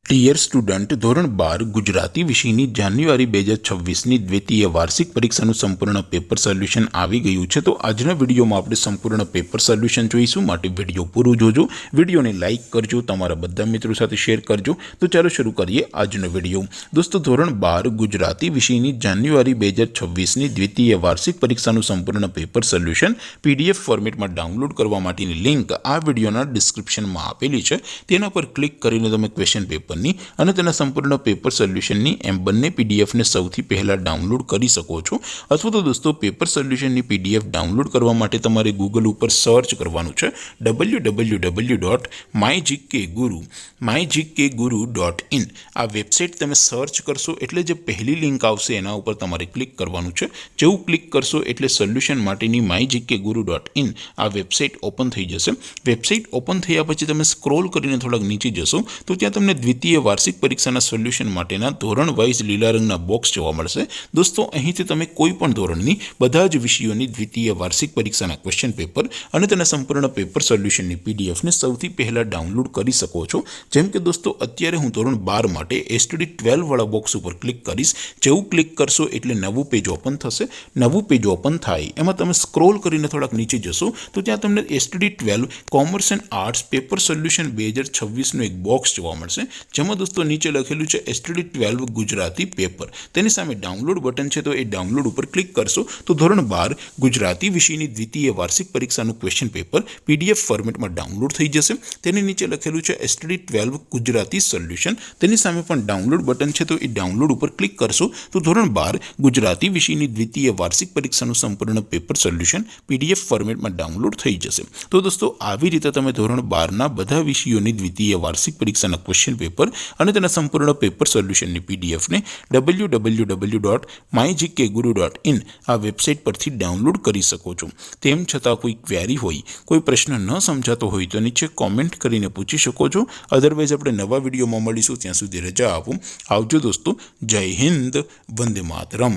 Dear student, ધોરણ 12 ગુજરાતી વિષયની જાન્યુઆરી 2026ની દ્વિતીય વાર્ષિક પરીક્ષાનું સંપૂર્ણ પેપર સોલ્યુશન આવી ગયું છે। તો આજના વિડીયોમાં આપણે સંપૂર્ણ પેપર સોલ્યુશન જોઈશું, માટે વિડીયો પૂરું જોજો, વિડીયોને લાઇક કરજો, તમારા બધા મિત્રો સાથે શેર કરજો। તો ચાલો શરૂ કરીએ આજનો વિડીયો। દોસ્તો, ધોરણ 12 ગુજરાતી વિષયની જાન્યુઆરી 2026ની દ્વિતીય વાર્ષિક પરીક્ષાનું સંપૂર્ણ પેપર સોલ્યુશન PDF ફોર્મેટમાં ડાઉનલોડ કરવા માટેની લિંક આ વિડીયોના ડિસ્ક્રિપ્શનમાં આપેલી છે। તેના પર ક્લિક કરીને તમે ક્વેશ્ચન પેપર અને તેના સંપૂર્ણ પેપર સોલ્યુશનની એમ બંને પીડીએફને સૌથી પહેલાં ડાઉનલોડ કરી શકો છો। અથવા તો દોસ્તો, પેપર સોલ્યુશનની પીડીએફ ડાઉનલોડ કરવા માટે તમારે ગૂગલ ઉપર સર્ચ કરવાનું છે www.mygkguru.in। આ વેબસાઇટ તમે સર્ચ કરશો એટલે જે પહેલી લિંક આવશે એના ઉપર તમારે ક્લિક કરવાનું છે। જેવું ક્લિક કરશો એટલે સોલ્યુશન માટેની mygkguru.in આ વેબસાઇટ ઓપન થઈ જશે। વેબસાઇટ ઓપન થયા પછી તમે સ્ક્રોલ કરીને થોડાક નીચે જશો તો ત્યાં તમને દ્વિતીય વાર્ષિક પરીક્ષાના સોલ્યુશન માટેના ધોરણ વાઇઝ લીલા રંગના બોક્સ જોવા મળશે। દોસ્તો, અહીંથી તમે કોઈ પણ ધોરણની બધા જ વિષયોની દ્વિતીય વાર્ષિક પરીક્ષાના ક્વેશ્ચન પેપર અને તેના સંપૂર્ણ પેપર સોલ્યુશનની પીડીએફને સૌથી પહેલાં ડાઉનલોડ કરી શકો છો। જેમ કે દોસ્તો, અત્યારે હું ધોરણ 12 માટે STD 12 વાળા બોક્સ ઉપર ક્લિક કરીશ। જેવું ક્લિક કરશો એટલે નવું પેજ ઓપન થશે। નવું પેજ ઓપન થાય એમાં તમે સ્ક્રોલ કરીને થોડાક નીચે જશો તો ત્યાં તમને STD 12 commerce and arts paper solution 2026નું એક બોક્સ જોવા મળશે, જેમાં દોસ્તો નીચે લખેલું છે STD 12 ગુજરાતી પેપર। તેની સામે ડાઉનલોડ બટન છે, તો એ ડાઉનલોડ ઉપર ક્લિક કરશો તો ધોરણ 12 ગુજરાતી વિષયની દ્વિતીય વાર્ષિક પરીક્ષાનું ક્વેશ્ચન પેપર PDF ફોર્મેટમાં ડાઉનલોડ થઈ જશે। તેની નીચે લખેલું છે STD 12 ગુજરાતી સોલ્યુશન। તેની સામે પણ ડાઉનલોડ બટન છે, તો એ ડાઉનલોડ ઉપર ક્લિક કરશો તો ધોરણ 12 ગુજરાતી વિષયની દ્વિતીય વાર્ષિક પરીક્ષાનું સંપૂર્ણ પેપર સોલ્યુશન PDF ફોર્મેટમાં ડાઉનલોડ થઈ જશે। તો દોસ્તો, આવી રીતે તમે ધોરણ 12ના બધા વિષયોની દ્વિતીય વાર્ષિક પરીક્ષાના ક્વેશ્ચન પેપર અને તેના સંપૂર્ણ પેપર સોલ્યુશનની પીડીએફને www.mygkguru.in આ વેબસાઇટ પરથી ડાઉનલોડ કરી શકો છો। તેમ છતાં કોઈ ક્વેરી હોય, કોઈ પ્રશ્ન ન સમજાતો હોય તો નીચે કોમેન્ટ કરીને પૂછી શકો છો। અધરવાઇઝ આપણે નવા વિડીયોમાં મળીશું, ત્યાં સુધી રજા આપો। આવજો દોસ્તો, જય હિન્દ, વંદે માતરમ।